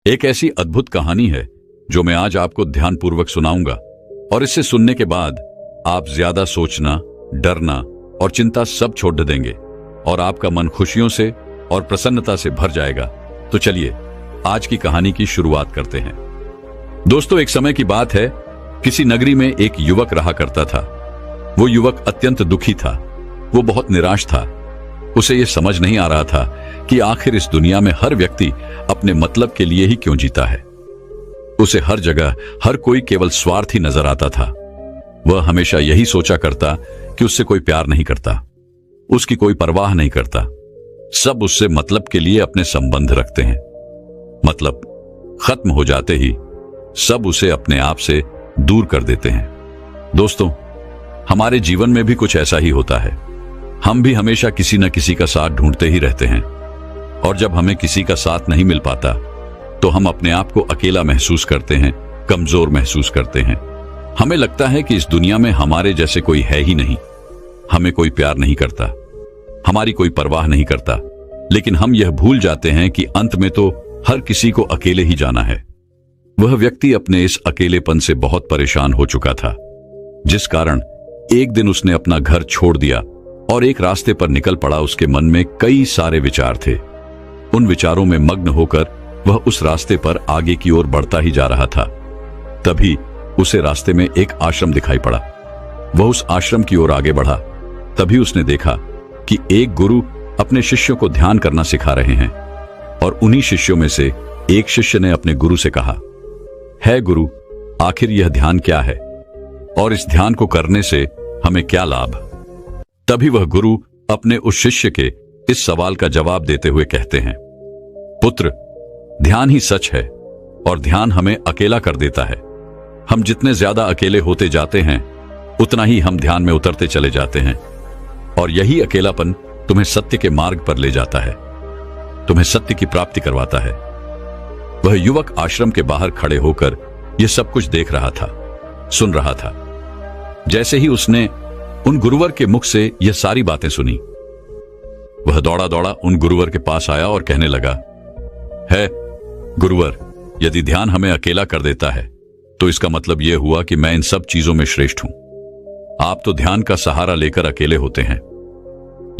एक ऐसी अद्भुत कहानी है जो मैं आज आपको ध्यानपूर्वक सुनाऊंगा, और इससे सुनने के बाद आप ज्यादा सोचना, डरना और चिंता सब छोड़ देंगे और आपका मन खुशियों से और प्रसन्नता से भर जाएगा। तो चलिए आज की कहानी की शुरुआत करते हैं। दोस्तों, एक समय की बात है, किसी नगरी में एक युवक रहा करता था। वो युवक अत्यंत दुखी था, वो बहुत निराश था। उसे यह समझ नहीं आ रहा था कि आखिर इस दुनिया में हर व्यक्ति अपने मतलब के लिए ही क्यों जीता है। उसे हर जगह हर कोई केवल स्वार्थी नजर आता था। वह हमेशा यही सोचा करता कि उससे कोई प्यार नहीं करता, उसकी कोई परवाह नहीं करता। सब उससे मतलब के लिए अपने संबंध रखते हैं। मतलब खत्म हो जाते ही सब उसे अपने आप से दूर कर देते हैं। दोस्तों, हमारे जीवन में भी कुछ ऐसा ही होता है। हम भी हमेशा किसी न किसी का साथ ढूंढते ही रहते हैं, और जब हमें किसी का साथ नहीं मिल पाता तो हम अपने आप को अकेला महसूस करते हैं, कमजोर महसूस करते हैं। हमें लगता है कि इस दुनिया में हमारे जैसे कोई है ही नहीं। हमें कोई प्यार नहीं करता, हमारी कोई परवाह नहीं करता। लेकिन हम यह भूल जाते हैं कि अंत में तो हर किसी को अकेले ही जाना है। वह व्यक्ति अपने इस अकेलेपन से बहुत परेशान हो चुका था, जिस कारण एक दिन उसने अपना घर छोड़ दिया और एक रास्ते पर निकल पड़ा। उसके मन में कई सारे विचार थे। उन विचारों में मग्न होकर वह उस रास्ते पर आगे की ओर बढ़ता ही जा रहा था। तभी उसे रास्ते में एक आश्रम दिखाई पड़ा। वह उस आश्रम की ओर आगे बढ़ा। तभी उसने देखा कि एक गुरु अपने शिष्यों को ध्यान करना सिखा रहे हैं, और उन्हीं शिष्यों में से एक शिष्य ने अपने गुरु से कहा, है गुरु, आखिर यह ध्यान क्या है और इस ध्यान को करने से हमें क्या लाभ? तभी वह गुरु अपने उस शिष्य के इस सवाल का जवाब देते हुए कहते हैं, पुत्र, ध्यान ही सच है और ध्यान हमें अकेला कर देता है। हम जितने ज्यादा अकेले होते जाते हैं उतना ही हम ध्यान में उतरते चले जाते हैं, और यही अकेलापन तुम्हें सत्य के मार्ग पर ले जाता है, तुम्हें सत्य की प्राप्ति करवाता है। वह युवक आश्रम के बाहर खड़े होकर यह सब कुछ देख रहा था, सुन रहा था। जैसे ही उसने उन गुरुवर के मुख से यह सारी बातें सुनी, वह दौड़ा दौड़ा उन गुरुवर के पास आया और कहने लगा, है गुरुवर, यदि ध्यान हमें अकेला कर देता है तो इसका मतलब यह हुआ कि मैं इन सब चीजों में श्रेष्ठ हूं। आप तो ध्यान का सहारा लेकर अकेले होते हैं,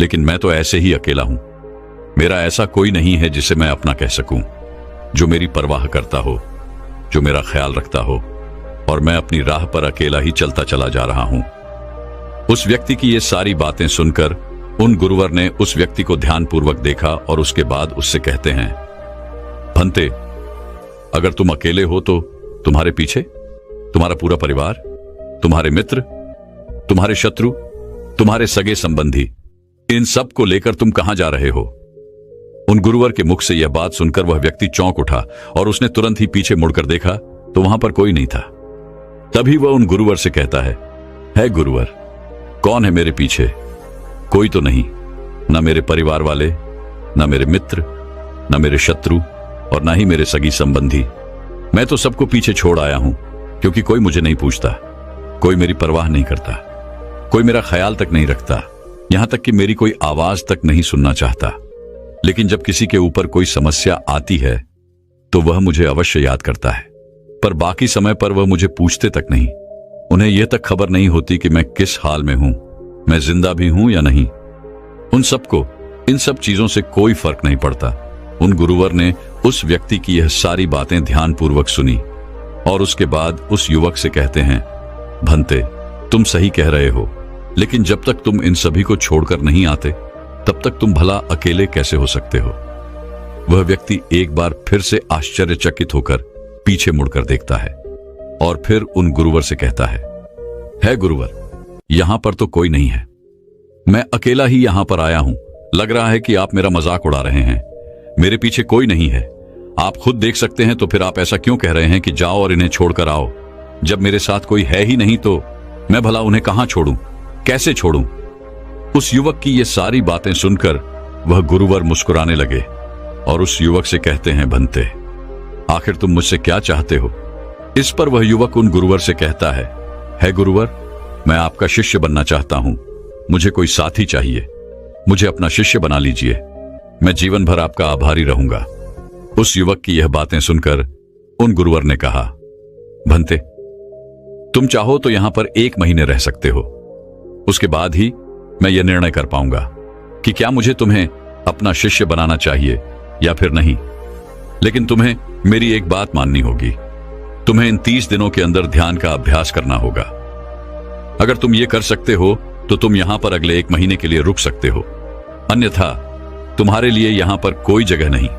लेकिन मैं तो ऐसे ही अकेला हूं। मेरा ऐसा कोई नहीं है जिसे मैं अपना कह सकूं, जो मेरी परवाह करता हो, जो मेरा ख्याल रखता हो, और मैं अपनी राह पर अकेला ही चलता चला जा रहा हूं। उस व्यक्ति की ये सारी बातें सुनकर उन गुरुवर ने उस व्यक्ति को ध्यानपूर्वक देखा और उसके बाद उससे कहते हैं, भंते, अगर तुम अकेले हो तो तुम्हारे पीछे तुम्हारा पूरा परिवार, तुम्हारे मित्र, तुम्हारे शत्रु, तुम्हारे सगे संबंधी, इन सब को लेकर तुम कहां जा रहे हो? उन गुरुवर के मुख से यह बात सुनकर वह व्यक्ति चौंक उठा और उसने तुरंत ही पीछे मुड़कर देखा तो वहां पर कोई नहीं था। तभी वह उन गुरुवर से कहता है गुरुवर, कौन है मेरे पीछे? कोई तो नहीं, ना मेरे परिवार वाले, ना मेरे मित्र, ना मेरे शत्रु, और ना ही मेरे सगी संबंधी। मैं तो सबको पीछे छोड़ आया हूं, क्योंकि कोई मुझे नहीं पूछता, कोई मेरी परवाह नहीं करता, कोई मेरा ख्याल तक नहीं रखता, यहां तक कि मेरी कोई आवाज तक नहीं सुनना चाहता। लेकिन जब किसी के ऊपर कोई समस्या आती है तो वह मुझे अवश्य याद करता है, पर बाकी समय पर वह मुझे पूछते तक नहीं। उन्हें यह तक खबर नहीं होती कि मैं किस हाल में हूं, मैं जिंदा भी हूं या नहीं। उन सबको इन सब चीजों से कोई फर्क नहीं पड़ता। उन गुरुवर ने उस व्यक्ति की यह सारी बातें ध्यानपूर्वक सुनी और उसके बाद उस युवक से कहते हैं, भंते, तुम सही कह रहे हो, लेकिन जब तक तुम इन सभी को छोड़कर नहीं आते तब तक तुम भला अकेले कैसे हो सकते हो? वह व्यक्ति एक बार फिर से आश्चर्यचकित होकर पीछे मुड़कर देखता है और फिर उन गुरुवर से कहता है गुरुवर, यहां पर तो कोई नहीं है, मैं अकेला ही यहां पर आया हूं। लग रहा है कि आप मेरा मजाक उड़ा रहे हैं। मेरे पीछे कोई नहीं है, आप खुद देख सकते हैं, तो फिर आप ऐसा क्यों कह रहे हैं कि जाओ और इन्हें छोड़कर आओ? जब मेरे साथ कोई है ही नहीं तो मैं भला उन्हें कहां छोड़ूं, कैसे छोड़ूं? उस युवक की ये सारी बातें सुनकर वह गुरुवर मुस्कुराने लगे और उस युवक से कहते हैं, भंते, आखिर तुम मुझसे क्या चाहते हो? इस पर वह युवक उन गुरुवर से कहता है गुरुवर, मैं आपका शिष्य बनना चाहता हूं, मुझे कोई साथी चाहिए, मुझे अपना शिष्य बना लीजिए, मैं जीवन भर आपका आभारी रहूंगा। उस युवक की यह बातें सुनकर उन गुरुवर ने कहा, भंते, तुम चाहो तो यहां पर 1 महीने रह सकते हो। उसके बाद ही मैं यह निर्णय कर पाऊंगा कि क्या मुझे तुम्हें अपना शिष्य बनाना चाहिए या फिर नहीं। लेकिन तुम्हें मेरी एक बात माननी होगी। तुम्हें इन 30 दिनों के अंदर ध्यान का अभ्यास करना होगा। अगर तुम ये कर सकते हो तो तुम यहां पर अगले 1 महीने के लिए रुक सकते हो, अन्यथा तुम्हारे लिए यहां पर कोई जगह नहीं।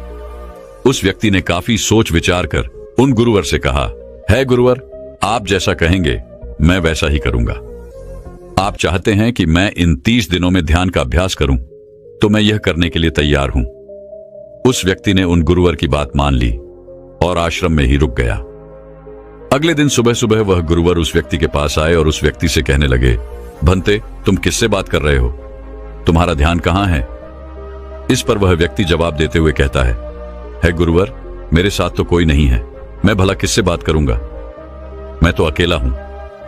उस व्यक्ति ने काफी सोच विचार कर उन गुरुवर से कहा, है गुरुवर, आप जैसा कहेंगे मैं वैसा ही करूंगा। आप चाहते हैं कि मैं इन 30 दिनों में ध्यान का अभ्यास करूं, तो मैं यह करने के लिए तैयार हूं। उस व्यक्ति ने उन गुरुवर की बात मान ली और आश्रम में ही रुक गया। अगले दिन सुबह सुबह वह गुरुवर उस व्यक्ति के पास आए और उस व्यक्ति से कहने लगे, भंते, तुम किससे बात कर रहे हो? तुम्हारा ध्यान कहां है? इस पर वह व्यक्ति जवाब देते हुए कहता है गुरुवर, मेरे साथ तो कोई नहीं है, मैं भला किससे बात करूंगा, मैं तो अकेला हूं।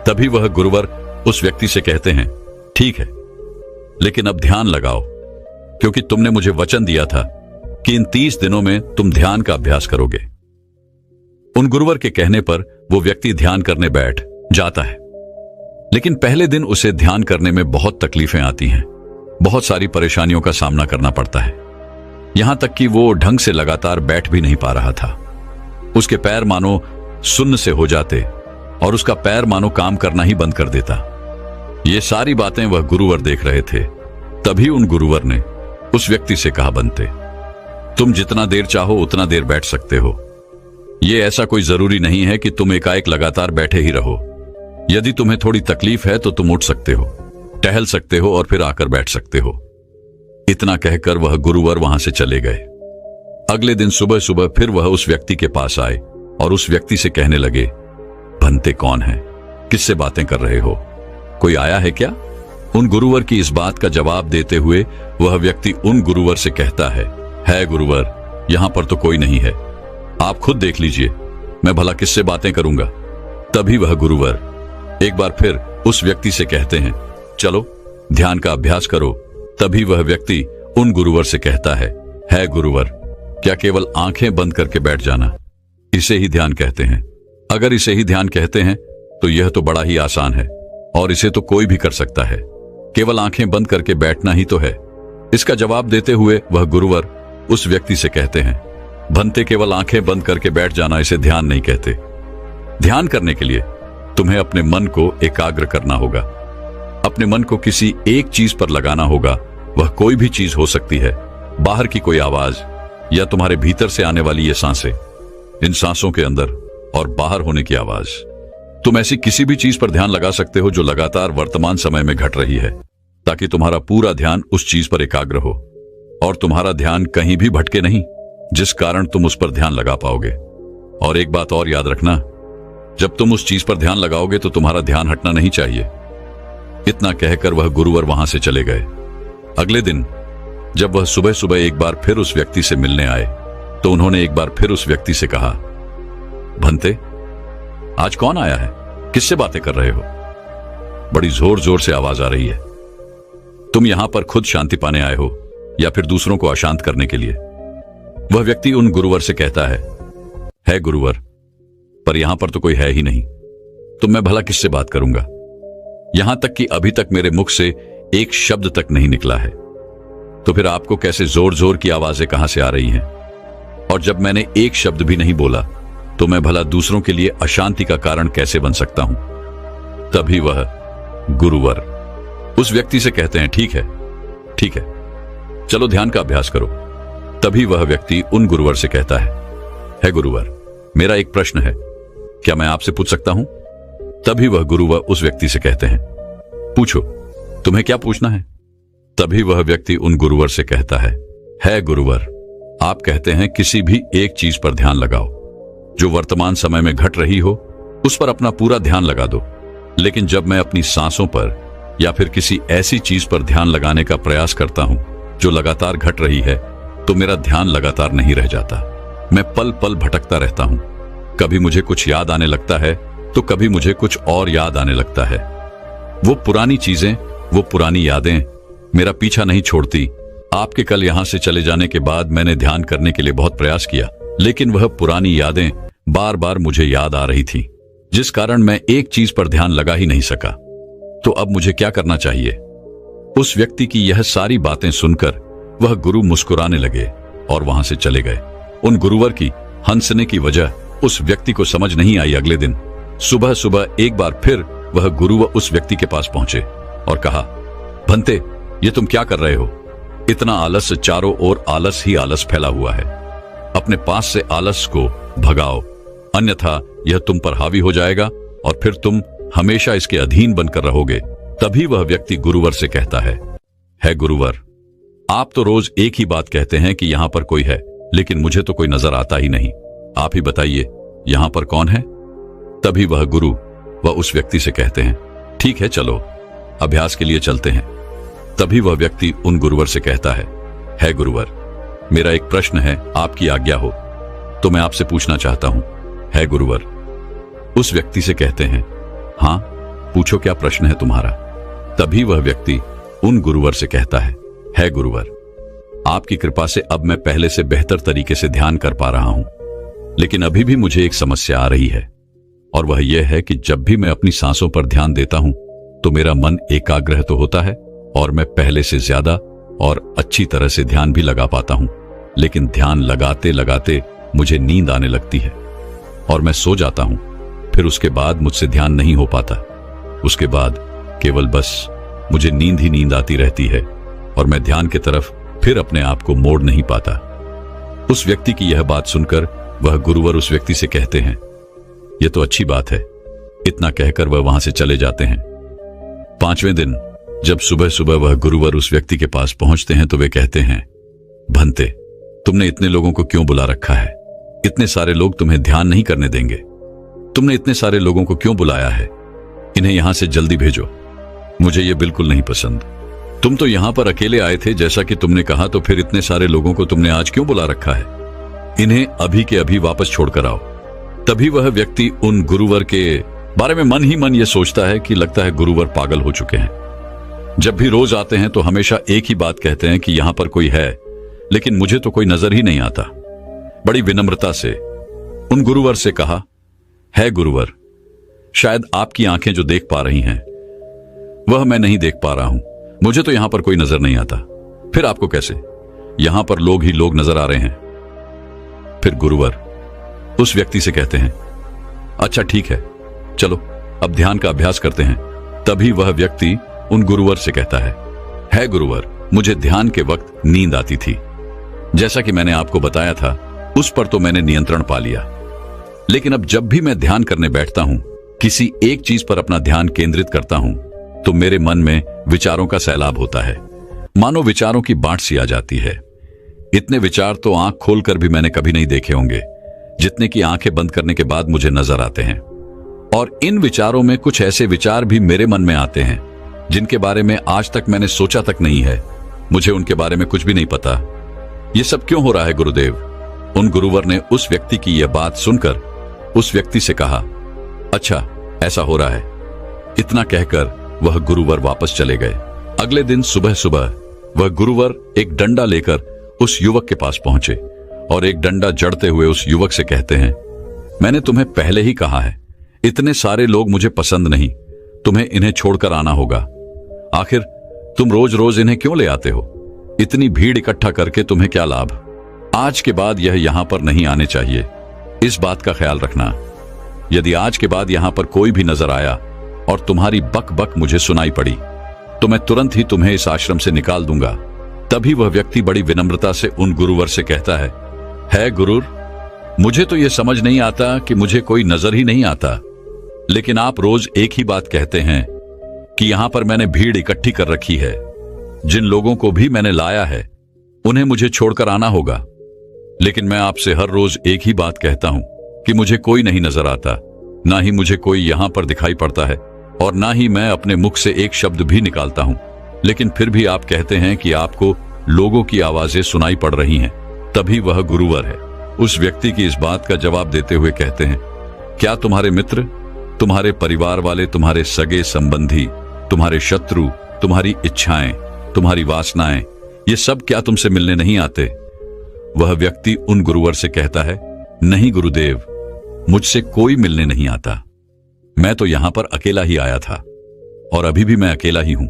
तभी वह गुरुवर उस व्यक्ति से कहते हैं, ठीक है, लेकिन अब ध्यान लगाओ, क्योंकि तुमने मुझे वचन दिया था कि इन 30 दिनों में तुम ध्यान का अभ्यास करोगे। उन गुरुवर के कहने पर वो व्यक्ति ध्यान करने बैठ जाता है। लेकिन पहले दिन उसे ध्यान करने में बहुत तकलीफें आती हैं, बहुत सारी परेशानियों का सामना करना पड़ता है। यहां तक कि वो ढंग से लगातार बैठ भी नहीं पा रहा था। उसके पैर मानो सुन्न से हो जाते और उसका पैर मानो काम करना ही बंद कर देता। ये सारी बातें वह गुरुवर देख रहे थे। तभी उन गुरुवर ने उस व्यक्ति से कहा, बनते, तुम जितना देर चाहो उतना देर बैठ सकते हो। ये ऐसा कोई जरूरी नहीं है कि तुम एकाएक लगातार बैठे ही रहो। यदि तुम्हें थोड़ी तकलीफ है तो तुम उठ सकते हो, टहल सकते हो और फिर आकर बैठ सकते हो। इतना कहकर वह गुरुवर वहां से चले गए। अगले दिन सुबह सुबह फिर वह उस व्यक्ति के पास आए और उस व्यक्ति से कहने लगे, भंते कौन है? किससे बातें कर रहे हो? कोई आया है क्या? उन गुरुवर की इस बात का जवाब देते हुए वह व्यक्ति उन गुरुवर से कहता है गुरुवर, यहां पर तो कोई नहीं है, आप खुद देख लीजिए, मैं भला किससे बातें करूंगा। तभी वह गुरुवर एक बार फिर उस व्यक्ति से कहते हैं, चलो ध्यान का अभ्यास करो। तभी वह व्यक्ति उन गुरुवर से कहता है गुरुवर, क्या केवल आंखें बंद करके बैठ जाना, इसे ही ध्यान कहते हैं? अगर इसे ही ध्यान कहते हैं तो यह तो बड़ा ही आसान है और इसे तो कोई भी कर सकता है, केवल आंखें बंद करके बैठना ही तो है। इसका जवाब देते हुए वह गुरुवर उस व्यक्ति से कहते हैं, भंते, केवल आंखें बंद करके बैठ जाना इसे ध्यान नहीं कहते। ध्यान करने के लिए तुम्हें अपने मन को एकाग्र करना होगा, अपने मन को किसी एक चीज पर लगाना होगा। वह कोई भी चीज हो सकती है, बाहर की कोई आवाज या तुम्हारे भीतर से आने वाली ये सांसें, इन सांसों के अंदर और बाहर होने की आवाज। तुम ऐसी किसी भी चीज पर ध्यान लगा सकते हो जो लगातार वर्तमान समय में घट रही है, ताकि तुम्हारा पूरा ध्यान उस चीज पर एकाग्र हो और तुम्हारा ध्यान कहीं भी भटके नहीं, जिस कारण तुम उस पर ध्यान लगा पाओगे। और एक बात और याद रखना, जब तुम उस चीज पर ध्यान लगाओगे तो तुम्हारा ध्यान हटना नहीं चाहिए। इतना कहकर वह गुरुवर वहां से चले गए। अगले दिन जब वह सुबह सुबह एक बार फिर उस व्यक्ति से मिलने आए तो उन्होंने एक बार फिर उस व्यक्ति से कहा, भंते, आज कौन आया है? किससे बातें कर रहे हो? बड़ी जोर जोर से आवाज आ रही है। तुम यहां पर खुद शांति पाने आए हो या फिर दूसरों को अशांत करने के लिए? वह व्यक्ति उन गुरुवर से कहता है गुरुवर, पर यहां पर तो कोई है ही नहीं, तो मैं भला किससे बात करूंगा? यहां तक कि अभी तक मेरे मुख से एक शब्द तक नहीं निकला है, तो फिर आपको कैसे जोर जोर की आवाजें कहां से आ रही हैं? और जब मैंने एक शब्द भी नहीं बोला तो मैं भला दूसरों के लिए अशांति का कारण कैसे बन सकता हूं? तभी वह गुरुवर उस व्यक्ति से कहते हैं, ठीक है, चलो ध्यान का अभ्यास करो। तभी वह व्यक्ति उन गुरुवर से कहता है गुरुवर, मेरा एक प्रश्न है, क्या मैं आपसे पूछ सकता हूं? तभी वह गुरुवर उस व्यक्ति से कहते हैं, पूछो, तुम्हें क्या पूछना है? तभी वह व्यक्ति उन गुरुवर से कहता है गुरुवर, आप कहते हैं किसी भी एक चीज पर ध्यान लगाओ जो वर्तमान समय में घट रही हो, उस पर अपना पूरा ध्यान लगा दो। लेकिन जब मैं अपनी सांसों पर या फिर किसी ऐसी चीज पर ध्यान लगाने का प्रयास करता हूं जो लगातार घट रही है, तो मेरा ध्यान लगातार नहीं रह जाता। मैं पल पल भटकता रहता हूं। कभी मुझे कुछ याद आने लगता है तो कभी मुझे कुछ और याद आने लगता है। वो पुरानी चीजें, वो पुरानी यादें मेरा पीछा नहीं छोड़ती। आपके कल यहां से चले जाने के बाद मैंने ध्यान करने के लिए बहुत प्रयास किया, लेकिन वह पुरानी यादें बार बार मुझे याद आ रही थीं, जिस कारण मैं एक चीज पर ध्यान लगा ही नहीं सका। तो अब मुझे क्या करना चाहिए? उस व्यक्ति की यह सारी बातें सुनकर वह गुरु मुस्कुराने लगे और वहां से चले गए। उन गुरुवर की हंसने की वजह उस व्यक्ति को समझ नहीं आई। अगले दिन सुबह सुबह एक बार फिर वह गुरु उस व्यक्ति के पास पहुंचे और कहा, भंते, ये तुम क्या कर रहे हो? इतना आलस, चारों ओर आलस ही आलस फैला हुआ है। अपने पास से आलस को भगाओ, अन्यथा यह तुम पर हावी हो जाएगा और फिर तुम हमेशा इसके अधीन बनकर रहोगे। तभी वह व्यक्ति गुरुवर से कहता है गुरुवर, आप तो रोज एक ही बात कहते हैं कि यहां पर कोई है, लेकिन मुझे तो कोई नजर आता ही नहीं। आप ही बताइए, यहां पर कौन है? तभी वह गुरु वह उस व्यक्ति से कहते हैं, ठीक है, चलो अभ्यास के लिए चलते हैं। तभी वह व्यक्ति उन गुरुवर से कहता है गुरुवर, मेरा एक प्रश्न है, आपकी आज्ञा हो तो मैं आपसे पूछना चाहता हूं। है गुरुवर। उस व्यक्ति से कहते हैं, हां पूछो, क्या प्रश्न है तुम्हारा? तभी वह व्यक्ति उन गुरुवर से कहता है गुरुवर, आपकी कृपा से अब मैं पहले से बेहतर तरीके से ध्यान कर पा रहा हूं, लेकिन अभी भी मुझे एक समस्या आ रही है, और वह यह है कि जब भी मैं अपनी सांसों पर ध्यान देता हूं तो मेरा मन एकाग्र तो होता है और मैं पहले से ज्यादा और अच्छी तरह से ध्यान भी लगा पाता हूं, लेकिन ध्यान लगाते लगाते मुझे नींद आने लगती है और मैं सो जाता हूं। फिर उसके बाद मुझसे ध्यान नहीं हो पाता। उसके बाद केवल बस मुझे नींद ही नींद आती रहती है और मैं ध्यान की तरफ फिर अपने आप को मोड़ नहीं पाता। उस व्यक्ति की यह बात सुनकर वह गुरुवर उस व्यक्ति से कहते हैं, यह तो अच्छी बात है। इतना कहकर वह वहां से चले जाते हैं। 5वें दिन जब सुबह सुबह वह गुरुवर उस व्यक्ति के पास पहुंचते हैं तो वे कहते हैं, भंते, तुमने इतने लोगों को क्यों बुला रखा है? इतने सारे लोग तुम्हें ध्यान नहीं करने देंगे। तुमने इतने सारे लोगों को क्यों बुलाया है? इन्हें यहां से जल्दी भेजो। मुझे ये बिल्कुल नहीं पसंद। तुम तो यहां पर अकेले आए थे जैसा कि तुमने कहा, तो फिर इतने सारे लोगों को तुमने आज क्यों बुला रखा है? इन्हें अभी के अभी वापस छोड़कर आओ। तभी वह व्यक्ति उन गुरुवर के बारे में मन ही मन ये सोचता है कि लगता है गुरुवर पागल हो चुके हैं। जब भी रोज आते हैं तो हमेशा एक ही बात कहते हैं कि यहां पर कोई है, लेकिन मुझे तो कोई नजर ही नहीं आता। बड़ी विनम्रता से उन गुरुवर से कहा, है गुरुवर, शायद आपकी आंखें जो देख पा रही हैं वह मैं नहीं देख पा रहा हूं। मुझे तो यहां पर कोई नजर नहीं आता, फिर आपको कैसे? यहां पर लोग ही लोग नजर आ रहे हैं। फिर गुरुवर उस व्यक्ति से कहते हैं, अच्छा ठीक है, चलो अब ध्यान का अभ्यास करते हैं। तभी वह व्यक्ति उन गुरुवर से कहता है गुरुवर, मुझे ध्यान के वक्त नींद आती थी। जैसा कि मैंने आपको बताया था, उस पर तो मैंने नियंत्रण पा लिया, लेकिन अब जब भी मैं ध्यान करने बैठता हूं, किसी एक चीज पर अपना ध्यान केंद्रित करता हूं, तो मेरे मन में विचारों का सैलाब होता है, मानो विचारों की बाढ़ सी आ जाती है। इतने विचार तो आंख खोलकर भी मैंने कभी नहीं देखे होंगे, जितने की आंखें बंद करने के बाद मुझे नजर आते हैं। और इन विचारों में कुछ ऐसे विचार भी मेरे मन में आते हैं जिनके बारे में आज तक मैंने सोचा तक नहीं है। मुझे उनके बारे में कुछ भी नहीं पता। ये सब क्यों हो रहा है गुरुदेव? उन गुरुवर ने उस व्यक्ति की यह बात सुनकर उस व्यक्ति से कहा, अच्छा ऐसा हो रहा है। इतना कहकर वह गुरुवर वापस चले गए। अगले दिन सुबह सुबह वह गुरुवर एक डंडा लेकर उस युवक के पास पहुंचे और एक डंडा जड़ते हुए उस युवक से कहते हैं, मैंने तुम्हें पहले ही कहा है, इतने सारे लोग मुझे पसंद नहीं, तुम्हें इन्हें छोड़कर आना होगा। आखिर तुम रोज रोज इन्हें क्यों ले आते हो? इतनी भीड़ इकट्ठा करके तुम्हें क्या लाभ? आज के बाद यह यहां पर नहीं आने चाहिए, इस बात का ख्याल रखना। यदि आज के बाद यहां पर कोई भी नजर आया और तुम्हारी बक बक मुझे सुनाई पड़ी तो मैं तुरंत ही तुम्हें इस आश्रम से निकाल दूंगा। तभी वह व्यक्ति बड़ी विनम्रता से उन गुरुवर से कहता है गुरुर, मुझे तो यह समझ नहीं आता कि मुझे कोई नजर ही नहीं आता, लेकिन आप रोज एक ही बात कहते हैं कि यहां पर मैंने भीड़ इकट्ठी कर रखी है, जिन लोगों को भी मैंने लाया है उन्हें मुझे छोड़कर आना होगा। लेकिन मैं आपसे हर रोज एक ही बात कहता हूं कि मुझे कोई नहीं नजर आता, ना ही मुझे कोई यहां पर दिखाई पड़ता है और ना ही मैं अपने मुख से एक शब्द भी निकालता हूं, लेकिन फिर भी आप कहते हैं कि आपको लोगों की आवाजें सुनाई पड़ रही हैं। तभी वह गुरुवर है उस व्यक्ति की इस बात का जवाब देते हुए कहते हैं, क्या तुम्हारे मित्र, तुम्हारे परिवार वाले, तुम्हारे सगे संबंधी, तुम्हारे शत्रु, तुम्हारी इच्छाएं, तुम्हारी वासनाएं, ये सब क्या तुमसे मिलने नहीं आते? वह व्यक्ति उन गुरुवर से कहता है, नहीं गुरुदेव, मुझसे कोई मिलने नहीं आता। मैं तो यहां पर अकेला ही आया था और अभी भी मैं अकेला ही हूं,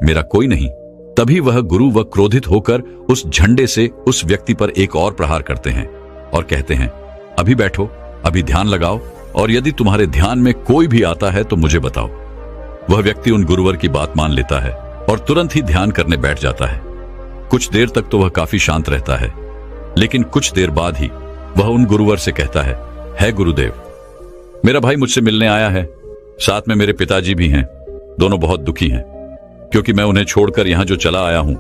मेरा कोई नहीं। तभी वह गुरु व क्रोधित होकर उस झंडे से उस व्यक्ति पर एक और प्रहार करते हैं और कहते हैं, अभी बैठो, अभी ध्यान लगाओ, और यदि तुम्हारे ध्यान में कोई भी आता है तो मुझे बताओ। वह व्यक्ति उन गुरुवर की बात मान लेता है और तुरंत ही ध्यान करने बैठ जाता है। कुछ देर तक तो वह काफी शांत रहता है, लेकिन कुछ देर बाद ही वह उन गुरुवर से कहता है गुरुदेव, मेरा भाई मुझसे मिलने आया है, साथ में मेरे पिताजी भी हैं। दोनों बहुत दुखी हैं क्योंकि मैं उन्हें छोड़कर यहां जो चला आया हूं।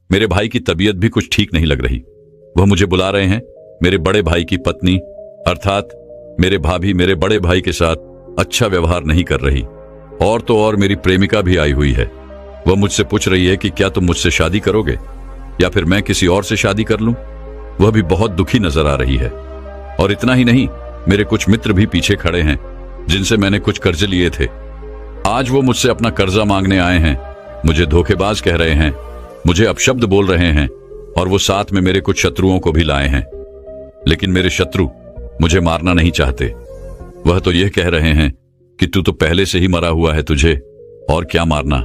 मेरे भाई की तबीयत भी कुछ ठीक नहीं लग रही। वह मुझे बुला रहे हैं। मेरे बड़े भाई की पत्नी अर्थात मेरे भाभी मेरे बड़े भाई के साथ अच्छा व्यवहार नहीं कर रही, और तो और मेरी प्रेमिका भी आई हुई है। वह मुझसे पूछ रही है कि क्या तुम मुझसे शादी करोगे या फिर मैं किसी और से शादी कर लूं। वह भी बहुत दुखी नजर आ रही है। और इतना ही नहीं, मेरे कुछ मित्र भी पीछे खड़े हैं जिनसे मैंने कुछ कर्जे लिए थे। आज वो मुझसे अपना कर्जा मांगने आए हैं, मुझे धोखेबाज कह रहे हैं, मुझे अपशब्द बोल रहे हैं, और वो साथ में मेरे कुछ शत्रुओं को भी लाए हैं। लेकिन मेरे शत्रु मुझे मारना नहीं चाहते। वह तो यह कह रहे हैं कि तू तो पहले से ही मरा हुआ है, तुझे और क्या मारना।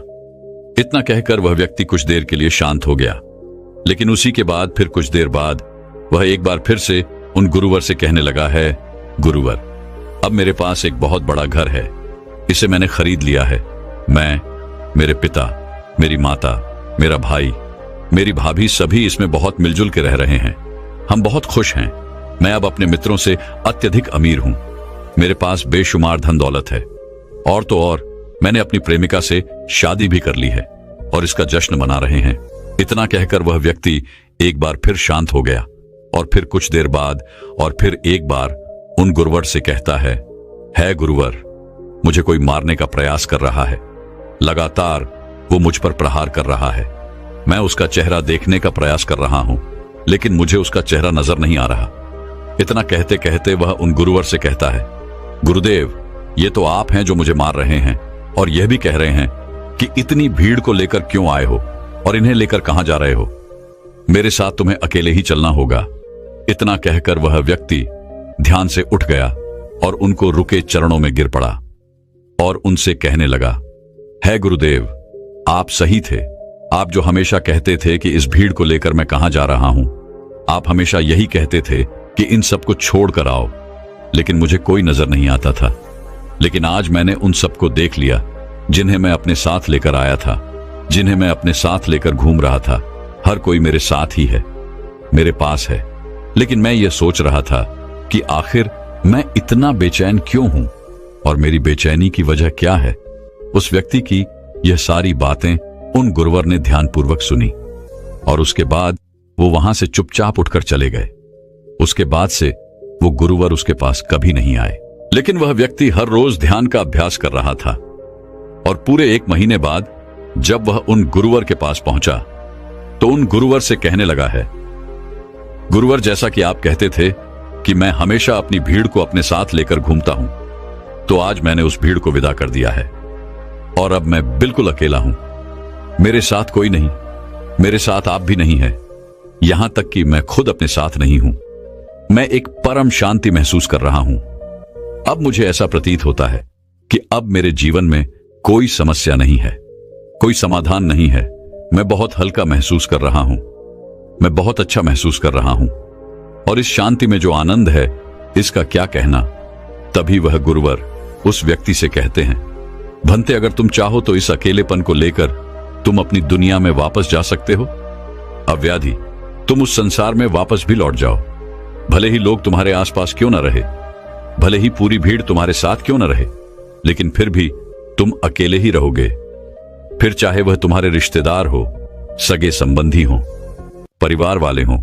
इतना कहकर वह व्यक्ति कुछ देर के लिए शांत हो गया, लेकिन उसी के बाद फिर कुछ देर बाद वह एक बार फिर से उन गुरुवर से कहने लगा है, गुरुवर, अब मेरे पास एक बहुत बड़ा घर है, इसे मैंने खरीद लिया है। मैं, मेरे पिता, मेरी माता, मेरा भाई, मेरी भाभी सभी इसमें बहुत मिलजुल के रह रहे हैं। हम बहुत खुश हैं। मैं अब अपने मित्रों से अत्यधिक अमीर हूं। मेरे पास बेशुमार धन दौलत है, और तो और मैंने अपनी प्रेमिका से शादी भी कर ली है और इसका जश्न मना रहे हैं। इतना कहकर वह व्यक्ति एक बार फिर शांत हो गया और फिर कुछ देर बाद और फिर एक बार उन गुरुवर से कहता है गुरुवर, मुझे कोई मारने का प्रयास कर रहा है। लगातार वो मुझ पर प्रहार कर रहा है। मैं उसका चेहरा देखने का प्रयास कर रहा हूं, लेकिन मुझे उसका चेहरा नजर नहीं आ रहा। इतना कहते कहते वह उन गुरुवर से कहता है, गुरुदेव, ये तो आप हैं जो मुझे मार रहे हैं, और यह भी कह रहे हैं कि इतनी भीड़ को लेकर क्यों आए हो और इन्हें लेकर कहां जा रहे हो। मेरे साथ तुम्हें अकेले ही चलना होगा। इतना कहकर वह व्यक्ति ध्यान से उठ गया और उनको रुके चरणों में गिर पड़ा और उनसे कहने लगा, है गुरुदेव, आप सही थे। आप जो हमेशा कहते थे कि इस भीड़ को लेकर मैं कहां जा रहा हूं, आप हमेशा यही कहते थे कि इन सबको छोड़कर आओ, लेकिन मुझे कोई नजर नहीं आता था। लेकिन आज मैंने उन सबको देख लिया जिन्हें मैं अपने साथ लेकर आया था, जिन्हें मैं अपने साथ लेकर घूम रहा था। हर कोई मेरे साथ ही है, मेरे पास है। लेकिन मैं ये सोच रहा था कि आखिर मैं इतना बेचैन क्यों हूं और मेरी बेचैनी की वजह क्या है। उस व्यक्ति की यह सारी बातें उन गुरुवर ने ध्यानपूर्वक सुनी और उसके बाद वो वहां से चुपचाप उठकर चले गए। उसके बाद से वो गुरुवर उसके पास कभी नहीं आए। लेकिन वह व्यक्ति हर रोज ध्यान का अभ्यास कर रहा था और पूरे 1 महीने बाद जब वह उन गुरुवर के पास पहुंचा तो उन गुरुवर से कहने लगा है, गुरुवर, जैसा कि आप कहते थे कि मैं हमेशा अपनी भीड़ को अपने साथ लेकर घूमता हूं, तो आज मैंने उस भीड़ को विदा कर दिया है और अब मैं बिल्कुल अकेला हूं। मेरे साथ कोई नहीं, मेरे साथ आप भी नहीं है, यहां तक कि मैं खुद अपने साथ नहीं हूं। मैं एक परम शांति महसूस कर रहा हूं। अब मुझे ऐसा प्रतीत होता है कि अब मेरे जीवन में कोई समस्या नहीं है, कोई समाधान नहीं है। मैं बहुत हल्का महसूस कर रहा हूं, मैं बहुत अच्छा महसूस कर रहा हूं, और इस शांति में जो आनंद है इसका क्या कहना। तभी वह गुरुवर उस व्यक्ति से कहते हैं, भंते, अगर तुम चाहो तो इस अकेलेपन को लेकर तुम अपनी दुनिया में वापस जा सकते हो। अव्याधि, तुम उस संसार में वापस भी लौट जाओ। भले ही लोग तुम्हारे आसपास क्यों न रहे, भले ही पूरी भीड़ तुम्हारे साथ क्यों न रहे, लेकिन फिर भी तुम अकेले ही रहोगे। फिर चाहे वह तुम्हारे रिश्तेदार हो, सगे संबंधी हो, परिवार वाले हों,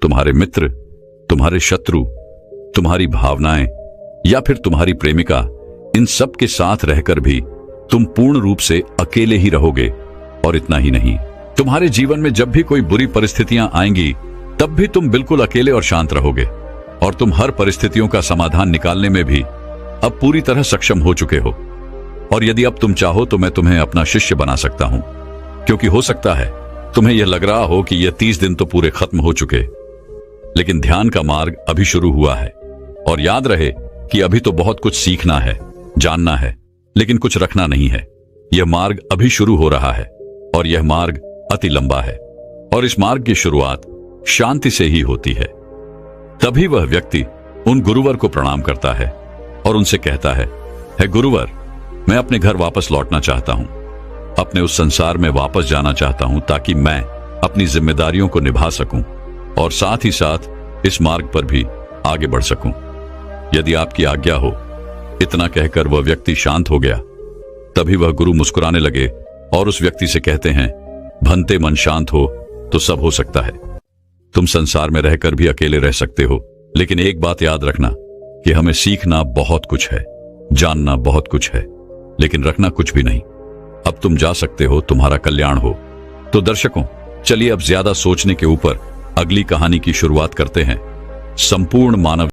तुम्हारे मित्र, तुम्हारे शत्रु, तुम्हारी भावनाएं या फिर तुम्हारी प्रेमिका, इन सब के साथ रहकर भी तुम पूर्ण रूप से अकेले ही रहोगे। और इतना ही नहीं, तुम्हारे जीवन में जब भी कोई बुरी परिस्थितियां आएंगी तब भी तुम बिल्कुल अकेले और शांत रहोगे, और तुम हर परिस्थितियों का समाधान निकालने में भी अब पूरी तरह सक्षम हो चुके हो। और यदि अब तुम चाहो तो मैं तुम्हें अपना शिष्य बना सकता हूं, क्योंकि हो सकता है तुम्हें यह लग रहा हो कि यह 30 दिन तो पूरे खत्म हो चुके, लेकिन ध्यान का मार्ग अभी शुरू हुआ है। और याद रहे कि अभी तो बहुत कुछ सीखना है, जानना है, लेकिन कुछ रखना नहीं है। यह मार्ग अभी शुरू हो रहा है और यह मार्ग अति लंबा है और इस मार्ग की शुरुआत शांति से ही होती है। तभी वह व्यक्ति उन गुरुवर को प्रणाम करता है और उनसे कहता है, हे गुरुवर, मैं अपने घर वापस लौटना चाहता हूं, अपने उस संसार में वापस जाना चाहता हूं ताकि मैं अपनी जिम्मेदारियों को निभा सकूं और साथ ही साथ इस मार्ग पर भी आगे बढ़ सकूं। यदि आपकी आज्ञा हो। इतना कहकर वह व्यक्ति शांत हो गया। तभी वह गुरु मुस्कुराने लगे और उस व्यक्ति से कहते हैं, भंते मन शांत हो तो सब हो सकता है। तुम संसार में रहकर भी अकेले रह सकते हो, लेकिन एक बात याद रखना कि हमें सीखना बहुत कुछ है, जानना बहुत कुछ है, लेकिन रखना कुछ भी नहीं। अब तुम जा सकते हो, तुम्हारा कल्याण हो। तो दर्शकों, चलिए अब ज्यादा सोचने के ऊपर अगली कहानी की शुरुआत करते हैं। संपूर्ण मानव